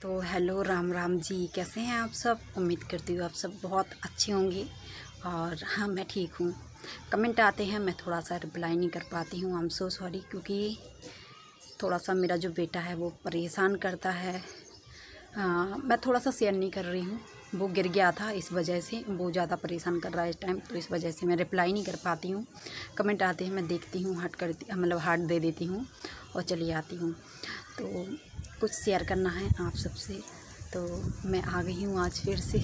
तो हेलो राम राम जी, कैसे हैं आप सब। उम्मीद करती हूँ आप सब बहुत अच्छे होंगे। और हाँ, मैं ठीक हूँ। कमेंट आते हैं, मैं थोड़ा सा रिप्लाई नहीं कर पाती हूँ। आई एम सो सॉरी, क्योंकि थोड़ा सा मेरा जो बेटा है वो परेशान करता है। मैं थोड़ा सा शेयर नहीं कर रही हूँ, वो गिर गया था, इस वजह से वो ज़्यादा परेशान कर रहा है इस टाइम, तो इस वजह से मैं रिप्लाई नहीं कर पाती हूँ। कमेंट आते हैं, मैं देखती हूँ, हार्ट दे देती हूँ और चली आती हूँ। तो कुछ शेयर करना है आप सबसे, तो मैं आ गई हूँ आज फिर से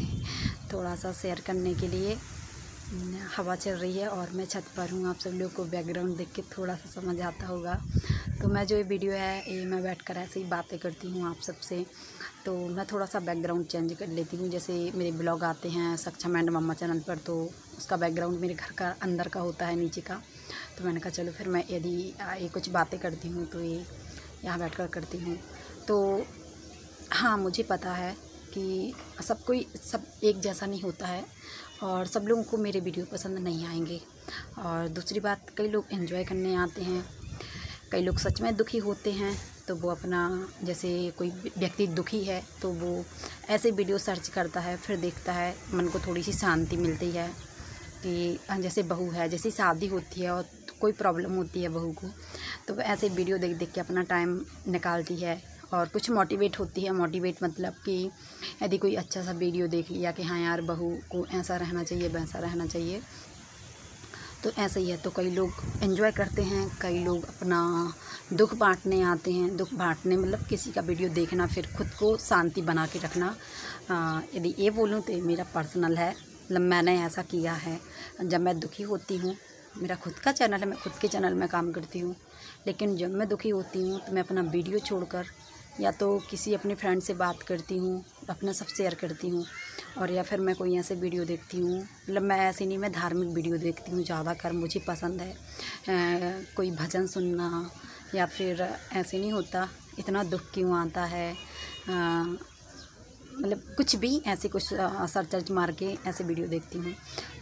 थोड़ा सा शेयर करने के लिए। हवा चल रही है और मैं छत पर हूँ। आप सब लोग को बैकग्राउंड देख के थोड़ा सा समझ आता होगा। तो मैं जो ये वीडियो है ये मैं बैठ कर ऐसे ही बातें करती हूँ आप सबसे। तो मैं थोड़ा सा बैकग्राउंड चेंज कर लेती हूँ। जैसे मेरे ब्लॉग आते हैं सक्षम एंड मम्मा चैनल पर, तो उसका बैकग्राउंड मेरे घर का अंदर का होता है, नीचे का। तो मैंने कहा चलो फिर मैं यदि ये कुछ बातें करती हूँ तो ये यहाँ बैठ कर करती हूँ। तो हाँ, मुझे पता है कि सब एक जैसा नहीं होता है और सब लोगों को मेरे वीडियो पसंद नहीं आएंगे। और दूसरी बात, कई लोग एंजॉय करने आते हैं, कई लोग सच में दुखी होते हैं। तो वो अपना, जैसे कोई व्यक्ति दुखी है तो वो ऐसे वीडियो सर्च करता है, फिर देखता है, मन को थोड़ी सी शांति मिलती है। कि जैसे बहू है, जैसी शादी होती है और कोई प्रॉब्लम होती है बहू को, तो वो ऐसे वीडियो देख देख के अपना टाइम निकालती है और कुछ मोटिवेट होती है। मोटिवेट मतलब कि यदि कोई अच्छा सा वीडियो देख लिया कि हाँ यार, बहू को ऐसा रहना चाहिए, वैसा रहना चाहिए, तो ऐसा ही है। तो कई लोग एंजॉय करते हैं, कई लोग अपना दुख बांटने आते हैं। दुख बांटने मतलब किसी का वीडियो देखना, फिर खुद को शांति बना के रखना। यदि ये बोलूँ तो मेरा पर्सनल है, मतलब मैंने ऐसा किया है। जब मैं दुखी होती हूँ, मेरा खुद का चैनल है, मैं खुद के चैनल में काम करती हूँ, लेकिन जब मैं दुखी होती हूँ तो मैं अपना वीडियो छोड़कर या तो किसी अपने फ्रेंड से बात करती हूँ, अपना सब शेयर करती हूँ, और या फिर मैं कोई ऐसे वीडियो देखती हूँ। मतलब मैं ऐसे नहीं, मैं धार्मिक वीडियो देखती हूँ ज़्यादातर, मुझे पसंद है। कोई भजन सुनना, या फिर ऐसे नहीं होता इतना दुख क्यों आता है, मतलब कुछ भी ऐसे कुछ सर्च मार के ऐसे वीडियो देखती हूँ।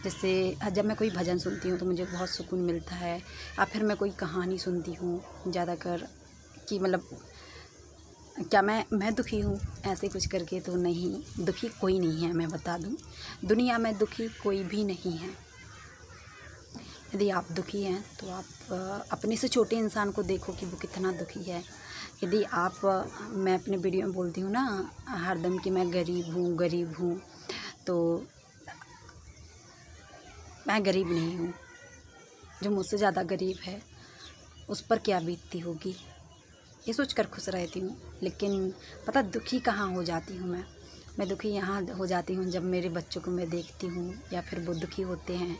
जैसे जब मैं कोई भजन सुनती हूँ तो मुझे बहुत सुकून मिलता है। या फिर मैं कोई कहानी सुनती हूँ ज़्यादातर, कि मतलब क्या मैं दुखी हूँ ऐसे कुछ करके, तो नहीं, दुखी कोई नहीं है। मैं बता दूँ, दुनिया में दुखी कोई भी नहीं है। यदि आप दुखी हैं तो आप अपने से छोटे इंसान को देखो कि वो कितना दुखी है। यदि आप मैं अपने वीडियो में बोलती हूँ ना हरदम कि मैं गरीब हूँ, तो मैं गरीब नहीं हूँ। जो मुझसे ज़्यादा गरीब है उस पर क्या बीतती होगी, ये सोचकर खुश रहती हूँ। लेकिन पता दुखी कहाँ हो जाती हूँ मैं दुखी यहाँ हो जाती हूँ जब मेरे बच्चों को मैं देखती हूँ, या फिर वो दुखी होते हैं,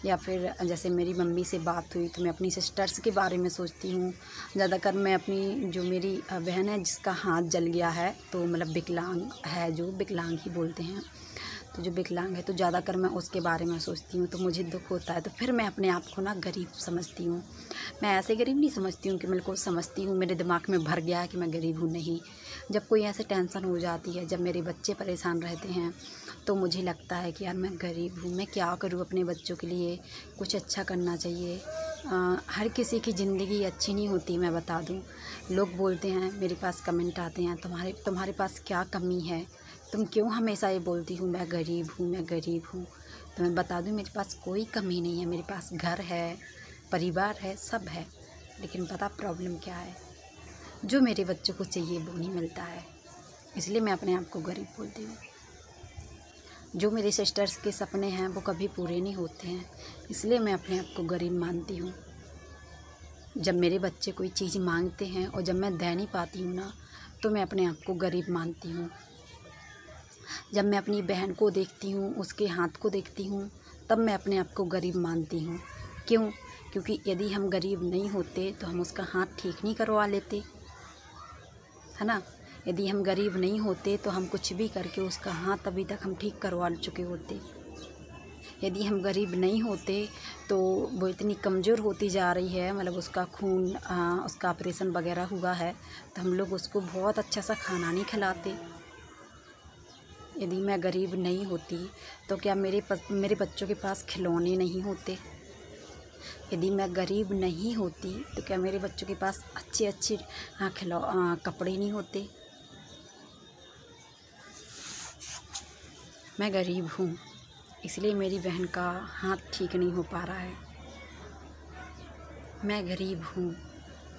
या फिर जैसे मेरी मम्मी से बात हुई तो मैं अपनी सिस्टर्स के बारे में सोचती हूँ। ज़्यादातर मैं अपनी, जो मेरी बहन है जिसका हाथ जल गया है, तो मतलब विकलांग है, जो विकलांग ही बोलते हैं, तो जो विकलांग है, तो ज़्यादातर मैं उसके बारे में सोचती हूँ, तो मुझे दुख होता है। तो फिर मैं अपने आप को ना गरीब समझती हूँ। मैं ऐसे गरीब नहीं समझती हूँ कि मेरे को समझती हूँ, मेरे दिमाग में भर गया है कि मैं गरीब हूँ, नहीं। जब कोई ऐसे टेंशन हो जाती है, जब मेरे बच्चे परेशान रहते हैं, तो मुझे लगता है कि यार मैं गरीब हूँ, मैं क्या करूँ अपने बच्चों के लिए, कुछ अच्छा करना चाहिए। हर किसी की ज़िंदगी अच्छी नहीं होती, मैं बता दूँ। लोग बोलते हैं, मेरे पास कमेंट आते हैं, तुम्हारे पास क्या कमी है, तुम क्यों हमेशा ये बोलती हूँ मैं गरीब हूँ, मैं गरीब हूँ। तो मैं बता दूँ, मेरे पास कोई कमी नहीं है। मेरे पास घर है, परिवार है, सब है। लेकिन पता प्रॉब्लम क्या है, जो मेरे बच्चों को चाहिए वो नहीं मिलता है, इसलिए मैं अपने आप को गरीब बोलती हूँ। जो मेरे सिस्टर्स के सपने हैं वो कभी पूरे नहीं होते हैं, इसलिए मैं अपने आप को गरीब मानती हूँ। जब मेरे बच्चे कोई चीज़ मांगते हैं और जब मैं दे नहीं पाती हूँ ना, तो मैं अपने आप को गरीब मानती हूँ। जब मैं अपनी बहन को देखती हूँ, उसके हाथ को देखती हूँ, तब मैं अपने आप को गरीब मानती हूँ। क्यों? क्योंकि यदि हम गरीब नहीं होते तो हम उसका हाथ ठीक नहीं करवा लेते, है ना। यदि हम गरीब नहीं होते तो हम कुछ भी करके उसका हाथ अभी तक हम ठीक करवा चुके होते। यदि हम गरीब नहीं होते तो वो इतनी कमज़ोर होती जा रही है, मतलब उसका खून, उसका ऑपरेशन वगैरह हुआ है, तो हम लोग उसको बहुत अच्छा सा खाना नहीं खिलाते। यदि मैं गरीब नहीं होती तो क्या मेरे बच्चों के पास खिलौने नहीं होते। यदि मैं गरीब नहीं होती तो क्या मेरे बच्चों के पास अच्छे अच्छे कपड़े नहीं होते। मैं गरीब हूँ, इसलिए मेरी बहन का हाथ ठीक नहीं हो पा रहा है। मैं गरीब हूँ,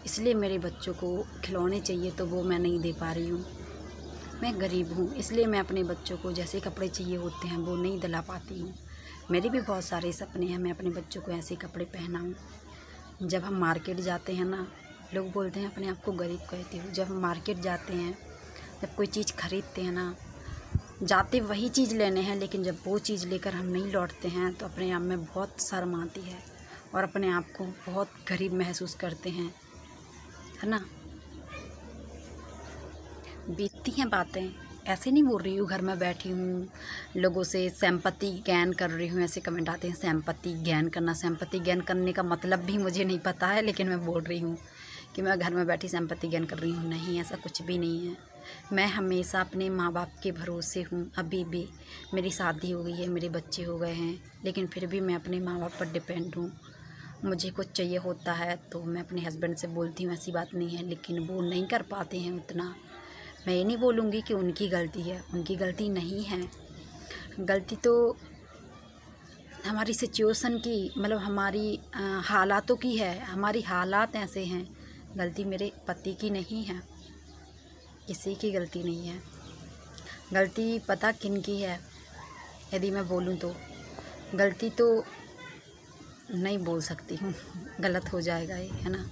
इसलिए मेरे बच्चों को खिलौने चाहिए तो वो मैं नहीं दे पा रही हूँ। मैं गरीब हूँ, इसलिए मैं अपने बच्चों को जैसे कपड़े चाहिए होते हैं वो नहीं दिला पाती हूँ। मेरे भी बहुत सारे सपने हैं, मैं अपने बच्चों को ऐसे कपड़े पहनाऊँ। जब हम मार्केट जाते हैं ना, लोग बोलते हैं अपने आप को गरीब कहती हूँ। जब हम मार्केट जाते हैं, जब कोई चीज़ खरीदते हैं ना, जाते वही चीज़ लेने हैं, लेकिन जब वो चीज़ लेकर हम नहीं लौटते हैं तो अपने आप में बहुत शर्म आती है और अपने आप को बहुत गरीब महसूस करते हैं, है ना। बीतती हैं बातें, ऐसे नहीं बोल रही हूँ घर में बैठी हूँ लोगों से सिंपैथी गेन कर रही हूँ। ऐसे कमेंट आते हैं सिंपैथी गेन करना। सिंपैथी गेन करने का मतलब भी मुझे नहीं पता है, लेकिन मैं बोल रही हूँ कि मैं घर में बैठी सिंपैथी गेन कर रही हूँ। नहीं, ऐसा कुछ भी नहीं है। मैं हमेशा अपने माँ बाप के भरोसे हूँ। अभी भी मेरी शादी हो गई है, मेरे बच्चे हो गए हैं, लेकिन फिर भी मैं अपने माँ बाप पर डिपेंड हूँ। मुझे कुछ चाहिए होता है तो मैं अपने हस्बैंड से बोलती हूँ, ऐसी बात नहीं है, लेकिन वो नहीं कर पाते हैं उतना। मैं ये नहीं बोलूँगी कि उनकी गलती है, उनकी गलती नहीं है। गलती तो हमारी सिचुएशन की, मतलब हमारी हालातों की है। हमारी हालात ऐसे हैं। गलती मेरे पति की नहीं है, किसी की गलती नहीं है। गलती पता किन की है यदि मैं बोलूँ तो? गलती तो नहीं बोल सकती हूँ, गलत हो जाएगा ये, है ना।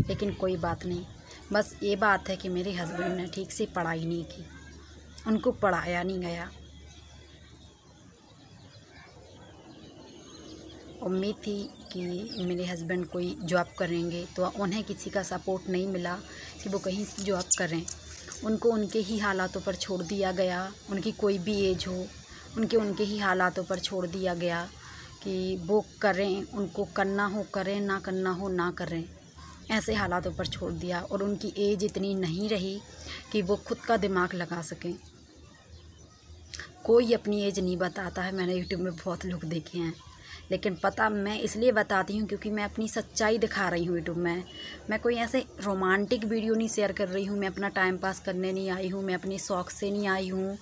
लेकिन कोई बात नहीं, बस ये बात है कि मेरे हस्बैंड ने ठीक से पढ़ाई नहीं की, उनको पढ़ाया नहीं गया। उम्मीद थी कि मेरे हस्बैंड कोई जॉब करेंगे, तो उन्हें किसी का सपोर्ट नहीं मिला कि वो कहीं जॉब करें। उनको उनके ही हालातों पर छोड़ दिया गया। उनकी कोई भी एज हो, उनके ही हालातों पर छोड़ दिया गया कि वो करें, उनको करना हो करें, ना करना हो ना करें, ऐसे हालातों पर छोड़ दिया। और उनकी एज इतनी नहीं रही कि वो खुद का दिमाग लगा सकें। कोई अपनी एज नहीं बताता है, मैंने यूट्यूब में बहुत लोग देखे हैं, लेकिन पता मैं इसलिए बताती हूँ क्योंकि मैं अपनी सच्चाई दिखा रही हूँ यूट्यूब में। मैं कोई ऐसे रोमांटिक वीडियो नहीं शेयर कर रही हूँ, मैं अपना टाइम पास करने नहीं आई हूँ, मैं अपने शौक़ से नहीं आई हूँ।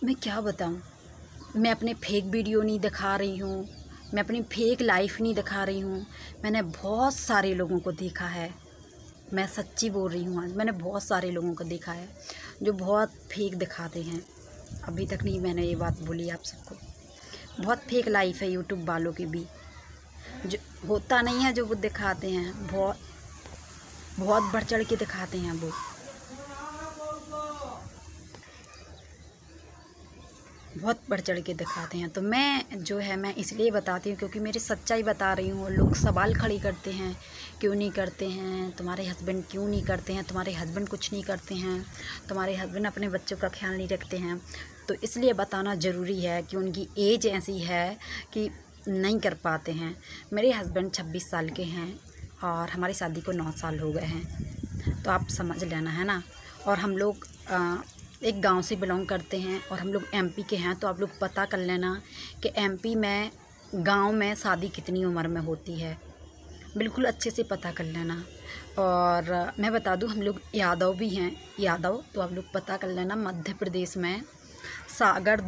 मैं क्या बताऊँ, मैं अपने फेक वीडियो नहीं दिखा रही हूँ, मैं अपनी फेक लाइफ नहीं दिखा रही हूँ। मैंने बहुत सारे लोगों को देखा है, मैं सच्ची बोल रही हूँ। आज मैंने बहुत सारे लोगों को देखा है जो बहुत फेक दिखाते हैं। अभी तक नहीं मैंने ये बात बोली आप सबको। बहुत फेक लाइफ है यूट्यूब वालों की भी, जो होता नहीं है जो वो दिखाते हैं, बहुत बढ़ चढ़ के दिखाते हैं वो। बहुत बढ़ चढ़ के दिखाते हैं। तो मैं जो है, मैं इसलिए बताती हूँ क्योंकि मेरी सच्चाई बता रही हूँ। लोग सवाल खड़े करते हैं, क्यों नहीं करते हैं, तुम्हारे हस्बैंड क्यों नहीं करते हैं, तुम्हारे हस्बैंड कुछ नहीं करते हैं, तुम्हारे हस्बैंड अपने बच्चों का ख्याल नहीं रखते हैं। तो इसलिए बताना ज़रूरी है कि उनकी एज ऐसी है कि नहीं कर पाते हैं। मेरे हस्बैंड 26 साल के हैं और हमारी शादी को 9 साल हो गए हैं, तो आप समझ लेना, है ना। और हम लोग एक गांव से बिलोंग करते हैं और हम लोग एमपी के हैं, तो आप लोग पता कर लेना कि एमपी में गांव में शादी कितनी उम्र में होती है, बिल्कुल अच्छे से पता कर लेना। और मैं बता दूं, हम लोग यादव भी हैं, यादव, तो आप लोग पता कर लेना। मध्य प्रदेश में सागर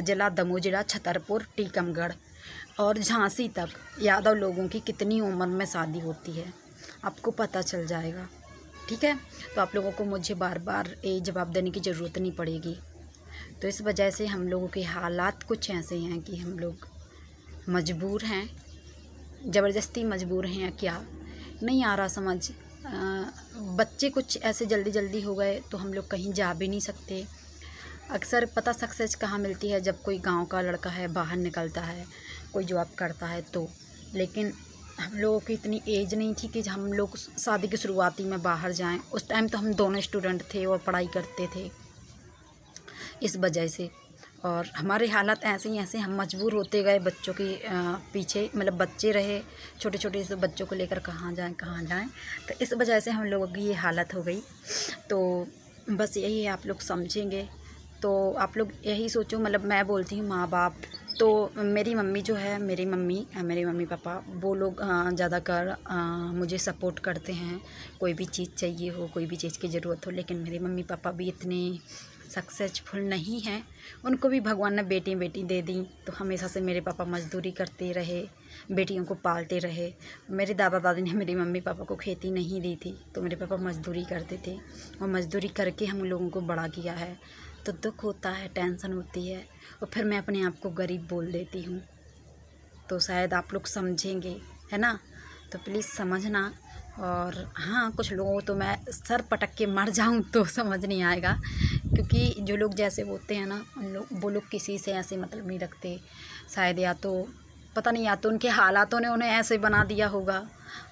जिला, दमोह जिला, छतरपुर, टीकमगढ़ और झांसी तक यादव लोगों की कितनी उम्र में शादी होती है, आपको पता चल जाएगा। ठीक है, तो आप लोगों को मुझे बार बार ये जवाब देने की ज़रूरत नहीं पड़ेगी। तो इस वजह से हम लोगों के हालात कुछ ऐसे हैं कि हम लोग मजबूर हैं, ज़बरदस्ती मजबूर हैं या क्या, नहीं आ रहा समझ। बच्चे कुछ ऐसे जल्दी हो गए तो हम लोग कहीं जा भी नहीं सकते। अक्सर पता सक्सेस कहाँ मिलती है, जब कोई गांव का लड़का है बाहर निकलता है, कोई जॉब करता है तो। लेकिन हम लोगों की इतनी एज नहीं थी कि हम लोग शादी की शुरुआती में बाहर जाएं। उस टाइम तो हम दोनों स्टूडेंट थे और पढ़ाई करते थे, इस वजह से। और हमारे हालात ऐसे ही ऐसे हम मजबूर होते गए बच्चों के पीछे, मतलब बच्चे रहे छोटे छोटे से बच्चों को लेकर कहाँ जाएं, तो इस वजह से हम लोगों की ये हालत हो गई। तो बस यही है, आप लोग समझेंगे तो आप लोग यही सोचो, मतलब मैं बोलती हूँ माँ बाप तो मेरी मम्मी पापा वो लोग ज़्यादातर मुझे सपोर्ट करते हैं, कोई भी चीज़ चाहिए हो, कोई भी चीज़ की ज़रूरत हो। लेकिन मेरे मम्मी पापा भी इतने सक्सेसफुल नहीं हैं, उनको भी भगवान ने बेटी दे दी, तो हमेशा से मेरे पापा मज़दूरी करते रहे, बेटियों को पालते रहे। मेरे दादा दादी ने मेरे मम्मी पापा को खेती नहीं दी थी, तो मेरे पापा मज़दूरी करते थे और मज़दूरी करके हम लोगों को बड़ा किया है। तो दुख होता है, टेंशन होती है और फिर मैं अपने आप को गरीब बोल देती हूँ, तो शायद आप लोग समझेंगे, है ना। तो प्लीज़ समझना। और हाँ, कुछ लोगों तो मैं सर पटक के मर जाऊँ तो समझ नहीं आएगा, क्योंकि जो लोग जैसे होते हैं ना, वो लोग किसी से ऐसे मतलब नहीं रखते। शायद या तो पता नहीं, या तो उनके हालातों ने उन्हें ऐसे बना दिया होगा,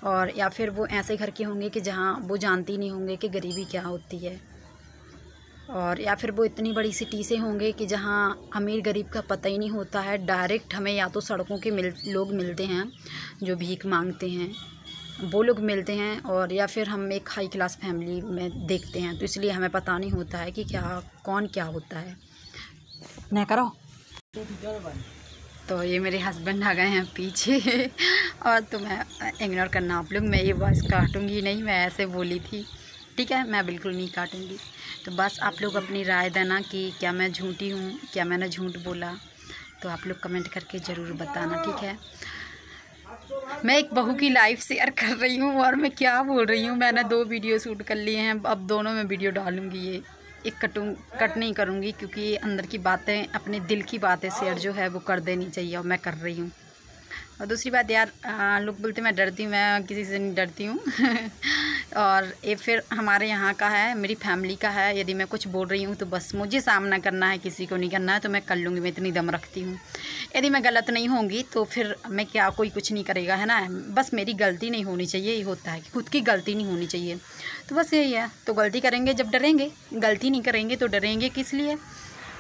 और या फिर वो ऐसे घर के होंगे कि जहाँ वो जानती नहीं होंगे कि गरीबी क्या होती है, और या फिर वो इतनी बड़ी सिटी से होंगे कि जहाँ अमीर गरीब का पता ही नहीं होता है। डायरेक्ट हमें या तो सड़कों के लोग मिलते हैं जो भीख मांगते हैं, वो लोग मिलते हैं, और या फिर हम एक हाई क्लास फैमिली में देखते हैं, तो इसलिए हमें पता नहीं होता है कि कौन क्या होता है। न करो। तो ये मेरे हस्बैंड आ गए हैं पीछे और तो मैं इग्नोर करना आप लोग, मैं ये वॉइस काटूंगी नहीं, मैं ऐसे बोली थी, ठीक है, मैं बिल्कुल नहीं काटूंगी। तो बस आप लोग अपनी राय देना कि क्या मैं झूठी हूँ, क्या मैंने झूठ बोला, तो आप लोग कमेंट करके ज़रूर बताना, ठीक है। मैं एक बहू की लाइफ शेयर कर रही हूँ और मैं क्या बोल रही हूँ। मैंने 2 वीडियो शूट कर लिए हैं, अब दोनों में वीडियो डालूँगी। ये एक कट नहीं करूँगी, क्योंकि अंदर की बातें, अपने दिल की बातें शेयर जो है वो कर देनी चाहिए, और मैं कर रही हूँ। और दूसरी बात यार, लोग बोलते मैं डरती हूँ, मैं किसी से नहीं डरती हूँ और ये फिर हमारे यहाँ का है, मेरी फैमिली का है। यदि मैं कुछ बोल रही हूँ तो बस मुझे सामना करना है, किसी को नहीं करना है, तो मैं कर लूँगी, मैं इतनी दम रखती हूँ। यदि मैं गलत नहीं होंगी तो फिर मैं क्या, कोई कुछ नहीं करेगा, है ना। बस मेरी गलती नहीं होनी चाहिए, ये होता है कि खुद की गलती नहीं होनी चाहिए, तो बस यही है। तो गलती करेंगे जब डरेंगे, गलती नहीं करेंगे तो डरेंगे किस लिए,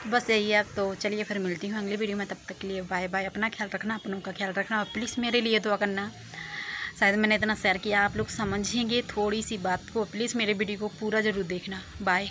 बस यही है। तो चलिए फिर मिलती हूँ अगली वीडियो में, तब तक के लिए बाय बाय। अपना ख्याल रखना, अपनों का ख्याल रखना, और प्लीज़ मेरे लिए दुआ करना। शायद मैंने इतना शेयर किया, आप लोग समझेंगे थोड़ी सी बात को, प्लीज़ मेरे वीडियो को पूरा ज़रूर देखना। बाय।